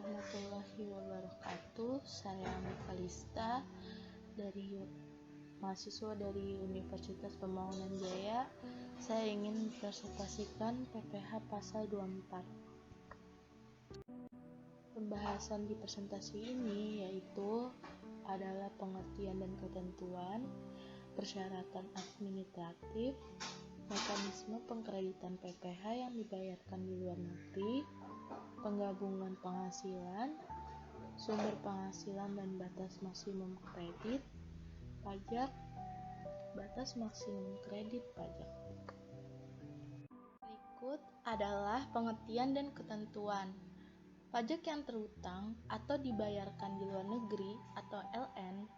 warahmatullahi wabarakatuh. Saya Ami Kalista mahasiswa dari Universitas Pembangunan Jaya. Saya ingin presentasikan PPH pasal 24. Pembahasan di presentasi ini yaitu adalah pengertian dan ketentuan, persyaratan administratif, mekanisme pengkreditan PPH yang dibayarkan di luar negeri, penggabungan penghasilan, sumber penghasilan dan batas maksimum kredit, pajak, batas maksimum kredit pajak. Berikut adalah pengertian dan ketentuan. Pajak yang terutang atau dibayarkan di luar negeri atau LN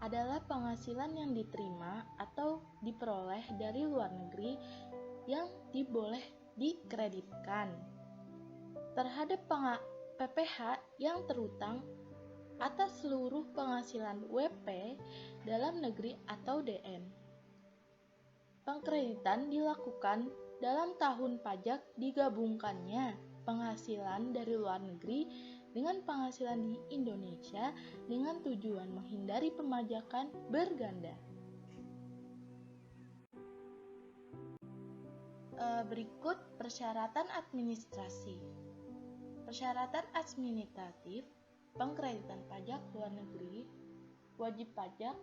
adalah penghasilan yang diterima atau diperoleh dari luar negeri yang diboleh dikreditkan terhadap PPH yang terutang atas seluruh penghasilan WP dalam negeri atau DN. Pengkreditan dilakukan dalam tahun pajak digabungkannya penghasilan dari luar negeri dengan penghasilan di Indonesia dengan tujuan menghindari pemajakan berganda. Berikut persyaratan administrasi. Persyaratan administratif pengkreditan pajak luar negeri. Wajib pajak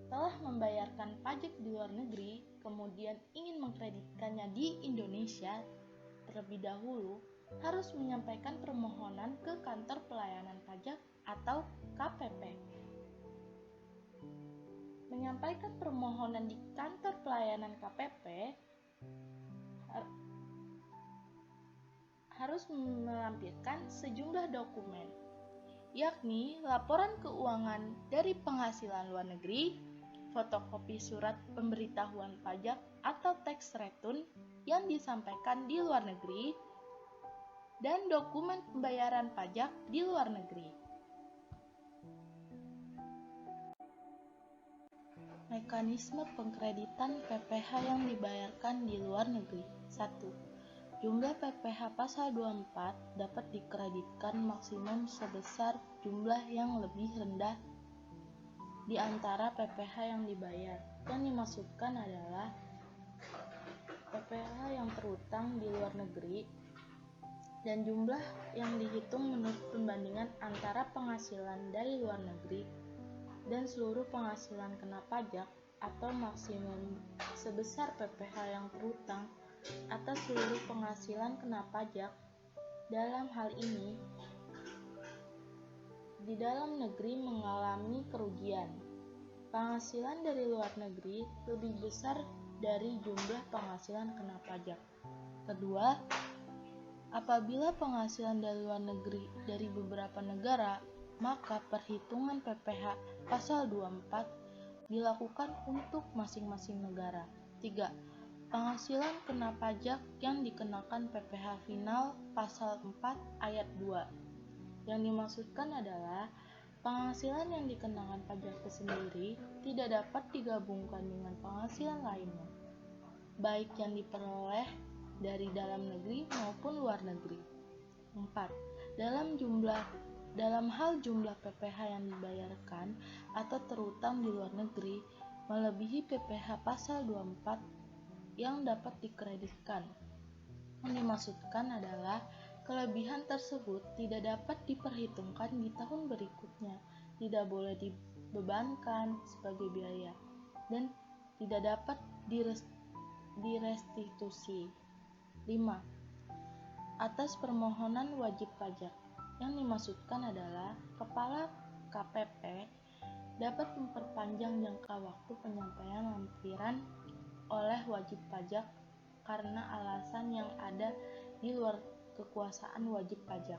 telah membayarkan pajak di luar negeri, kemudian ingin mengkreditkannya di Indonesia terlebih dahulu, harus menyampaikan permohonan ke Kantor Pelayanan Pajak atau KPP. Menyampaikan permohonan di Kantor Pelayanan KPP harus melampirkan sejumlah dokumen, yakni laporan keuangan dari penghasilan luar negeri, fotokopi surat pemberitahuan pajak atau tax return yang disampaikan di luar negeri, dan dokumen pembayaran pajak di luar negeri. Mekanisme pengkreditan PPH yang dibayarkan di luar negeri. 1. Jumlah PPH pasal 24 dapat dikreditkan maksimum sebesar jumlah yang lebih rendah di antara PPH yang dibayar. Yang dimaksudkan adalah PPH yang terutang di luar negeri dan jumlah yang dihitung menurut pembandingan antara penghasilan dari luar negeri dan seluruh penghasilan kena pajak atau maksimum sebesar PPH yang terutang atas seluruh penghasilan kena pajak. Dalam hal ini, di dalam negeri mengalami kerugian, penghasilan dari luar negeri lebih besar dari jumlah penghasilan kena pajak. Kedua, apabila penghasilan dari luar negeri dari beberapa negara, maka perhitungan PPH pasal 24 dilakukan untuk masing-masing negara. 3. Penghasilan kena pajak yang dikenakan PPH final pasal 4 ayat 2. Yang dimaksudkan adalah penghasilan yang dikenakan pajak tersendiri tidak dapat digabungkan dengan penghasilan lainnya, baik yang diperoleh dari dalam negeri maupun luar negeri. 4. Dalam hal jumlah PPH yang dibayarkan atau terutang di luar negeri melebihi PPH pasal 24 yang dapat dikreditkan. Yang dimaksudkan adalah kelebihan tersebut tidak dapat diperhitungkan di tahun berikutnya, tidak boleh dibebankan sebagai biaya, dan tidak dapat direstitusi. 5. Atas permohonan wajib pajak. Yang dimaksudkan adalah Kepala KPP dapat memperpanjang jangka waktu penyampaian lampiran oleh wajib pajak karena alasan yang ada di luar kekuasaan wajib pajak.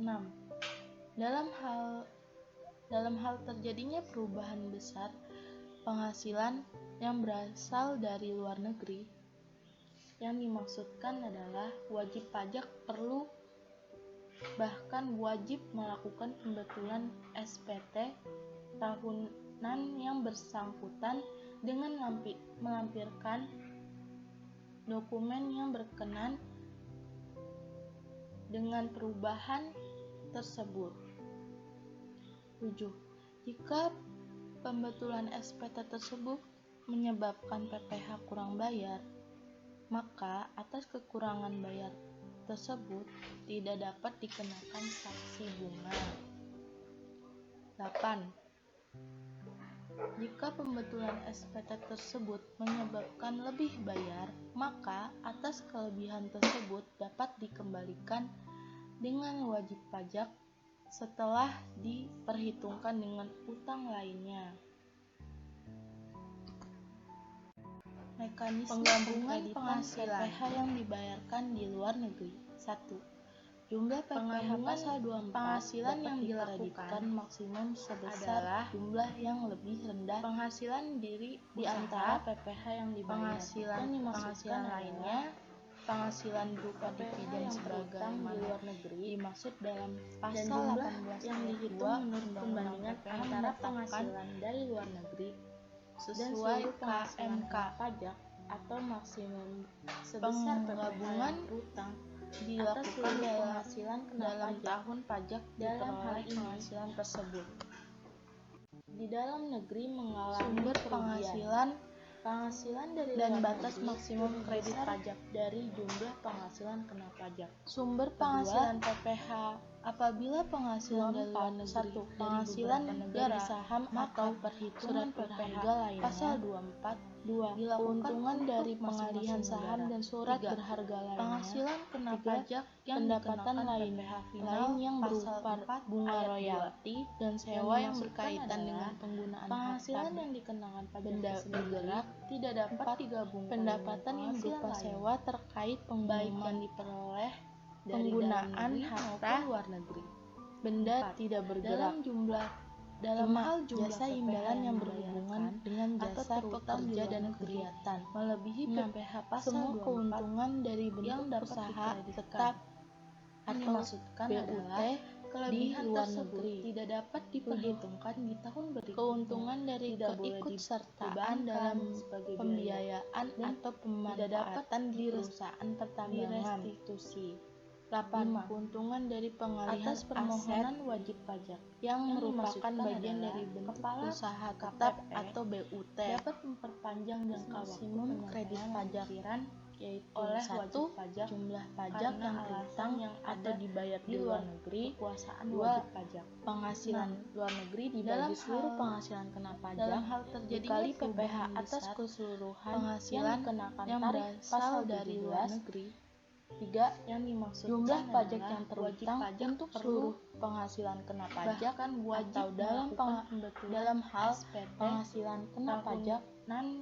6. Dalam hal terjadinya perubahan besar penghasilan yang berasal dari luar negeri, yang dimaksudkan adalah wajib pajak perlu bahkan wajib melakukan pembetulan SPT tahunan yang bersangkutan dengan melampirkan dokumen yang berkenan dengan perubahan tersebut. 7. Jika pembetulan SPT tersebut menyebabkan PPh kurang bayar, maka atas kekurangan bayar tersebut tidak dapat dikenakan sanksi bunga. 8. Jika pembetulan SPT tersebut menyebabkan lebih bayar, maka atas kelebihan tersebut dapat dikembalikan dengan wajib pajak setelah diperhitungkan dengan utang lainnya. Mekanisme penggabungan penghasilan PPh yang dibayarkan di luar negeri. 1. Jumlah PPh pasal 24 penghasilan yang dilakukan maksimum sebesar jumlah yang lebih rendah penghasilan di antara PPh yang dibayar. Penghasilan lainnya, penghasilan berupa dividen sebagai di luar negeri dimaksud dalam pasal 18 yang dihitung menurut pembandingan antara penghasilan dari luar negeri sesuai KMK pajak atau maksimum sebesar penggabungan utang dilakukan dalam tahun pajak dalam hal penghasilan tersebut. Di dalam negeri mengalami sumber penghasilan dari dan batas maksimum kredit pajak dari jumlah penghasilan kena pajak. Sumber penghasilan PPh apabila penghasilan dari luar negeri penghasilan dari saham atau perhitungan PPh lainnya pasal 24 keuntungan dari pengalihan saham dan surat berharga lainnya penghasilan kena pajak yang pendapatan lain yang berupa bunga royalti dan sewa yang berkaitan dengan penggunaan penghasilan yang dikenakan pajak benda bergerak tidak dapat digabungkan pendapatan yang berupa sewa terkait baik yang diperoleh dari penggunaan harta luar negeri benda tidak bergerak dalam hal jasa imbalan yang berhubungan dengan jasa pekerja dan kegiatan melebihi PPh pasal semua keuntungan dari bentuk usaha tetap atau BUT kelebihan di luar negeri tidak dapat diperhitungkan di tahun berikutnya. Keuntungan dari keikutsertaan dalam pembiayaan atau pemanfaatan di perusahaan pertambangan restitusi. 8. Keuntungan dari pengalihan atas permohonan wajib pajak yang merupakan bagian dari bentuk usaha tetap atau BUT dapat memperpanjang jangka waktu kredit pajak yaitu oleh wajib pajak jumlah pajak yang terutang yang atau dibayar di luar negeri kekuasaan wajib pajak penghasilan luar negeri dibagi seluruh penghasilan kena pajak dalam hal terjadi PPh atas keseluruhan penghasilan yang berasal dari luar negeri. 3. Yang dimaksudkan jumlah pajak yang terutang untuk seluruh penghasilan kena pajak atau dalam hal penghasilan kena pajak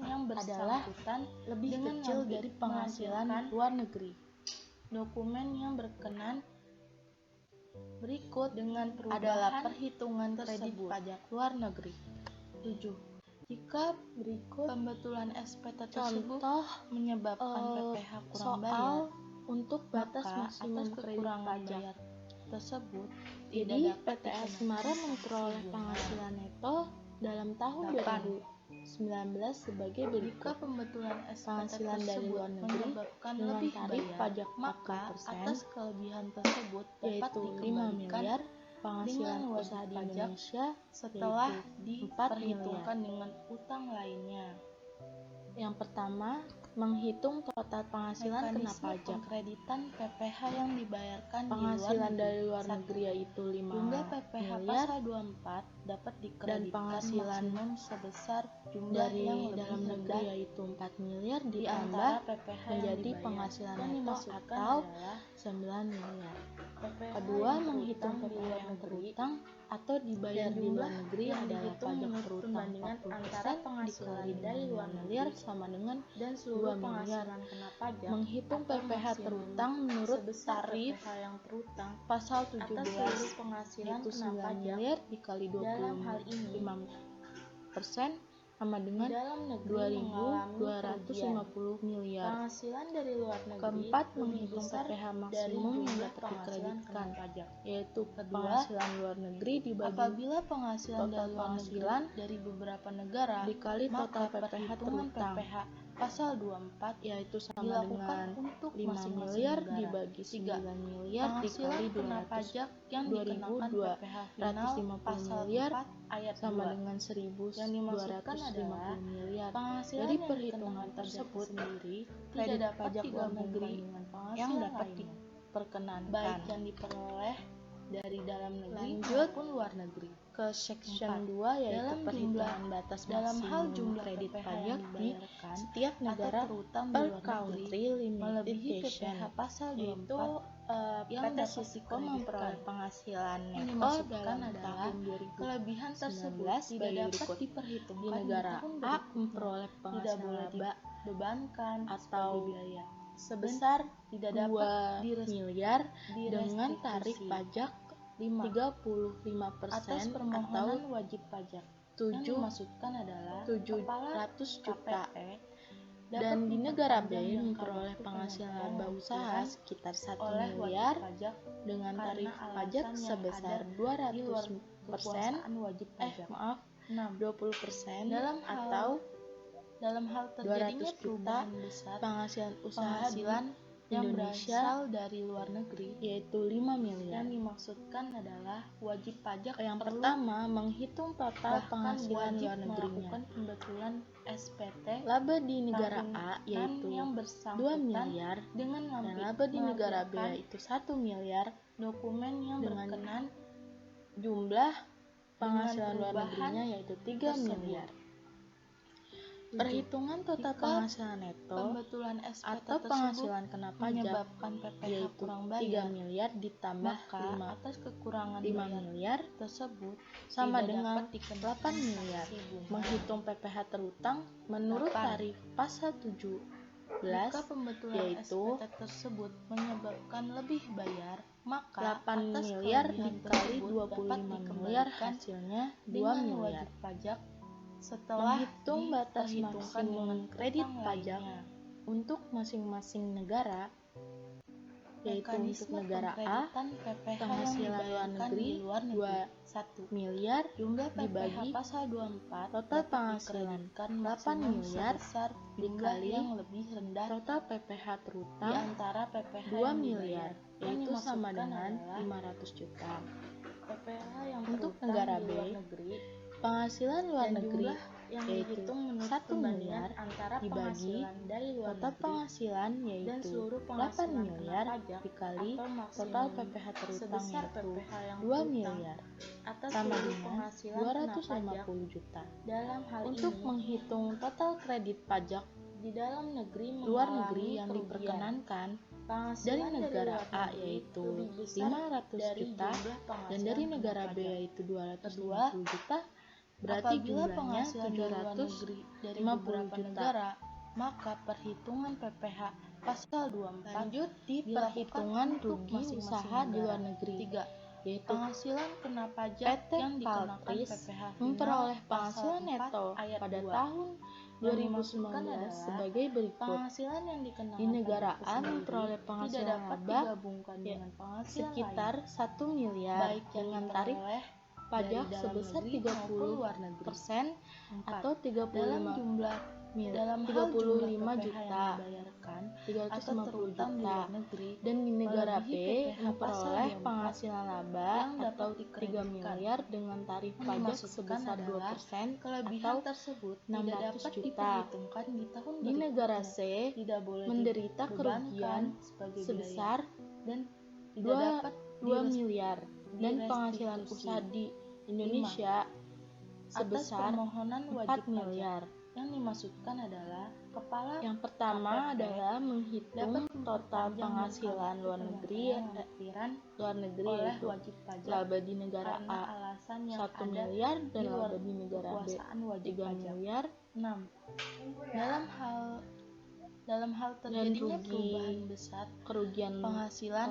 yang bersangkutan lebih kecil dari penghasilan luar negeri. Dokumen yang berkenan berikut dengan adalah perhitungan kredit pajak luar negeri. 7. Jika berikut pembetulan SPT tersebut menyebabkan PPh kurang bayar untuk batas maksimum kredit pajak tersebut jadi PT Asmara memperoleh penghasilan neto dalam tahun 2019 sebagai berikut pembetulan penghasilan dari luar negeri dengan tarif pajak maka atas kelebihan tersebut dapat dikembalikan penghasilan usaha di Indonesia setelah diperhitungkan dengan utang lainnya. Yang pertama, menghitung total penghasilan kena pajak. Pengkreditan PPh yang dibayarkan penghasilan dari luar negeri yaitu 5 jumlah PPh pasal 24 dapat dikreditkan dan penghasilan sebesar jumlah dari yang dalam negeri yaitu 4 miliar ditambah PPh menjadi penghasilan neto atau 9 miliar. Kedua, menghitung PPh yang terutang atau dibayar di luar negeri adalah pajak terutang 40% dikali dari luar miliar sama dengan dan seluruh penghasilan kena pajak. Menghitung PPh terutang menurut tarif yang terutang pasal 17 itu 9 miliar dikali 25% sama dengan 2.250 miliar. Penghasilan dari luar negeri. Keempat, menghitung PPh maksimum yang dapat dikreditkan, yaitu penghasilan luar negeri dibagi apabila penghasilan dari luar negeri dari beberapa negara dikali total PPh terutang Pasal 24 yaitu sama dilakukan dengan untuk 5 masing-masing miliar negara. dibagi 3. 9 miliar Penghasilan dikali kena pajak yang dikenakan PPh final 2.250 pasal miliar 4 ayat sama 2. dengan Yang dimaksudkan 1.250 adalah miliar. penghasilan Dari yang perhitungan dikenakan tersebut, pajak sendiri tidak kredit dapat pajak luar digabungkan negeri dengan penghasilan yang dapat lainnya, diperkenankan. baik yang diperoleh dari dalam negeri Lanjut maupun luar negeri. ke section 4. 2 yaitu Dalam perhitungan batas dalam hal maksimum jumlah kredit PPh pajak yang di dibayarkan setiap negara atau terutama di per luar negeri country melebihi limitation, PPh pasal 24 yaitu yang PT dapat Sisco dikreditkan. memperoleh penghasilan Yang neto dimaksudkan dalam adalah tahun kelebihan 2019 tersebut tidak sebagai dapat berikut. diperhitungkan Di negara tahun A berikutnya. memperoleh Tidak penghasilan boleh laba dibebankan atau sebagai biaya sebesar tidak dapat 2 miliar dengan direstitusi. tarif pajak 5. 35% Atas atau permohonan wajib pajak yang 7 dimaksudkan adalah kepala 700 juta KPP dan di negara B memperpanjang jangka memperoleh waktu penghasilan penyampaian laba usaha laporan sekitar 1 oleh wajib miliar pajak dengan karena tarif alasan pajak yang sebesar ada di luar 200% kekuasaan wajib pajak. 6. 20% Dalam hal terjadinya 200 juta perubahan besar penghasilan usaha penghasilan di yang Indonesia berasal dari luar negeri, yaitu 5 miliar. yang dimaksudkan adalah wajib pajak Yang perlu pertama, menghitung total bahkan penghasilan wajib luar negerinya. melakukan pembetulan SPT Laba di negara A tahunan yaitu yang 2 bersangkutan miliar dengan dan laba di negara B melampirkan yaitu 1 miliar dokumen yang dengan berkenan jumlah penghasilan luar perubahan negerinya yaitu 3 tersebut. miliar. 7. Perhitungan total Jika penghasilan neto pembetulan SPT atau tersebut penghasilan kena pajak menyebabkan PPh yaitu kurang 3 bayar, miliar ditambah maka atas kekurangan 5 bayar miliar tersebut sama tidak dengan dapat dikenakan 8 miliar. sanksi bunga. Menghitung PPh terutang menurut 8. tarif pasal 17 Jika pembetulan yaitu SPT tersebut menyebabkan lebih bayar, maka 8 atas miliar kelebihan dikali tersebut dapat 25 miliar dikembalikan hasilnya 2 dengan miliar. wajib pajak setelah Menghitung batas diperhitungkan maksimum dengan kredit utang pajak lainnya. untuk masing-masing negara, yaitu untuk Mekanisme negara A pengkreditan PPh yang penghasilan luar dibayarkan negeri di luar negeri. 2 miliar Jumlah PPh dibagi pasal 24 total dapat penghasilan dikreditkan 8 maksimum miliar sebesar jumlah dikali yang lebih rendah total PPh di terutang antara PPh 2 yang miliar, dibayar, yang yaitu sama dimaksudkan dengan adalah 500 juta. PPh yang Untuk terutang negara di B, luar negeri penghasilan luar dan negeri jumlah yang yaitu dihitung menurut 1 pembandingan miliar antara dibagi penghasilan dari luar total negeri penghasilan dan yaitu seluruh 8 penghasilan kena miliar pajak dikali atau total maksimum PPh terutang sebesar yaitu PPh yang 2 terutang miliar atas sama seluruh dengan penghasilan kena pajak. 250 juta. Dalam hal Untuk ini, menghitung total kredit pajak di dalam negeri luar mengalami negeri yang kerugian. diperkenankan dari Penghasilan negara luar A negeri yaitu lebih besar 500 dari juta jumlah dan penghasilan dari kena negara B pajak. yaitu 250 Kedua, juta, berarti apabila jumlahnya penghasilan dari luar negeri dari 750 beberapa juta. negara, maka perhitungan PPh pasal 24 Lanjut di dilakukan perhitungan untuk rugi masing-masing usaha di negara. luar negeri, 3. yaitu Penghasilan kena pajak PT yang dikenakan Kaltris PPh final memperoleh pasal penghasilan 4 neto ayat pada 2. tahun Yang dimaksudkan 2019 adalah sebagai berikut. penghasilan yang dikenakan Di negara pajak A sendiri memperoleh tidak penghasilan dapat laba digabungkan dengan penghasilan sekitar lain, 1 miliar baik yang dengan tarif diperoleh pajak dari dalam sebesar negeri maupun luar negeri. 30% 4. atau 35 Dalam hal 35 jumlah juta PPh yang dibayarkan atau 350 terutang di juta luar negeri dan di negara B melebihi PPh memperoleh pasal 24 penghasilan laba yang dapat atau 3 dikreditkan. miliar dengan tarif Yang pajak dimaksudkan sebesar adalah 2% kelebihan atau tersebut 600 tidak dapat juta. diperhitungkan di tahun Di negara C tidak boleh menderita dibebankan kerugian sebagai sebesar biaya, dan 2, tidak dapat 2 miliar dan penghasilan direstitusi. usaha di Indonesia Atas sebesar permohonan 4 wajib miliar. pajak. Yang dimaksudkan adalah kepala Yang pertama KPP adalah dapat menghitung total memperpanjang penghasilan jangka luar waktu negeri penyampaian oleh oleh wajib pajak laba di negara karena A alasan yang 1 ada miliar dan di luar laba di negara B kekuasaan wajib 3 pajak. miliar 6. Dalam hal dan terjadinya rugi perubahan besar kerugian penghasilan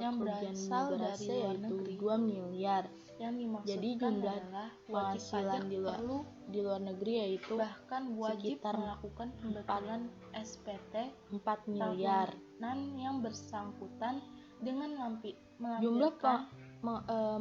yang kerugian berasal negara dari C luar yaitu negeri, 2 miliar. yang dimaksudkan Jadi jumlah adalah wajib penghasilan pajak di luar negeri yaitu bahkan wajib sekitar melakukan pembetulan SPT 4 miliar. tahunan yang bersangkutan dengan Jumlah melampirkan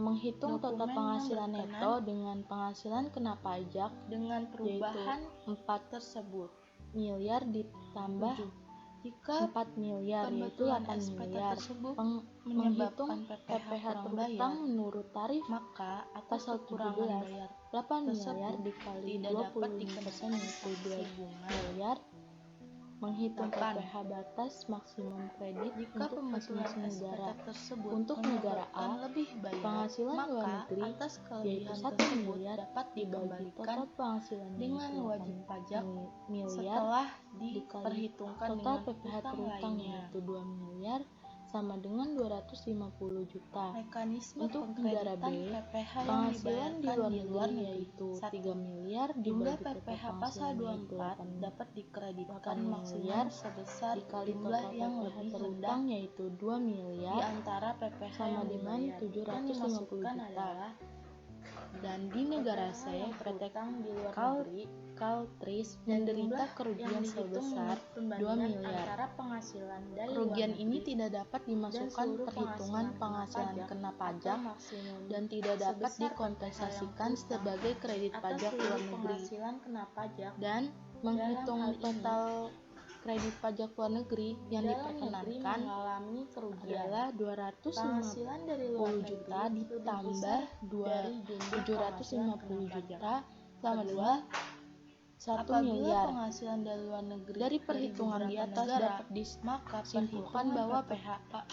menghitung total dokumen yang penghasilan berkenan neto dengan penghasilan kena pajak dengan perubahan yaitu 4 tersebut. miliar ditambah 7. Jika 4 miliar yaitu pembetulan 8 SPT miliar. tersebut Menghitung menyebabkan PPh kurang terhutang bayar, menurut tarif maka atas pasal kekurangan 17, bayar 8 miliar tersebut dikali tidak dapat 25% dikenakan yaitu 2 sanksi bunga. miliar. Menghitung 8. PPh batas maksimum kredit Jika untuk pembetulan masing-masing SPT negara. tersebut Untuk negara menyebabkan A, lebih bayar, penghasilan luar maka negeri atas yaitu kelebihan 1 tersebut miliar dapat dibagi dikembalikan total penghasilan dengan yaitu wajib 8 pajak miliar setelah dikali diperhitungkan total dengan PPh utang terutang lainnya. yaitu 2 miliar sama dengan 250 juta. Mekanisme Untuk negara pengkreditan B, PPh yang penghasilan di dibayarkan luar negeri yaitu 1. 3 miliar Jumlah dibagi total PPh pasal penghasilan yaitu 24 dapat dikreditkan 8 miliar maksimal sebesar dikali jumlah total yang PPh lebih rendah terutang yaitu 2 di miliar antara PPh sama yang dengan dibayar. 750 Yang dimaksudkan juta. adalah Dan di negara PPh C, yang PT terutang di luar Kal- negeri Kaltris dan menderita jumlah kerugian yang dihitung sebesar menurut 2 pembandingan miliar. antara penghasilan dari Kerugian luar ini negeri tidak dapat dan dimasukkan seluruh perhitungan penghasilan kena pajak atau maksimum dan tidak dapat sebesar dikompensasikan PPh yang sebagai kredit atas pajak luar seluruh negeri. penghasilan kena pajak. Dan menghitung hal ini, total kredit pajak luar negeri yang dalam negeri diperkenankan mengalami kerugian. adalah Penghasilan dari luar 250 juta negeri lebih ditambah besar dari jumlah penghasilan 750 kena pajak. juta sama Kedua, dengan 1 apabila miliar. penghasilan dari luar negeri Dari perhitungan di beberapa atas negara, dapat maka disimpulkan perhitungan bahwa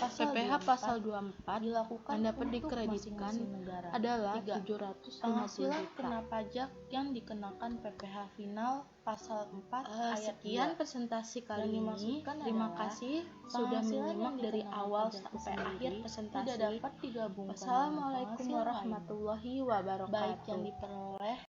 PPh pasal 24 dilakukan yang dapat untuk dikreditkan masing-masing negara. adalah 3. 750 Penghasilan juta. kena pajak yang dikenakan PPh final pasal 4 ayat Sekian 2. presentasi kali Yang ini. dimaksudkan Terima adalah kasih sudah penghasilan menyimak yang dari dikenakan awal pajak sampai sendiri akhir presentasi. tidak dapat digabungkan dengan Wassalamualaikum penghasilan lain, warahmatullahi wabarakatuh. baik yang diperoleh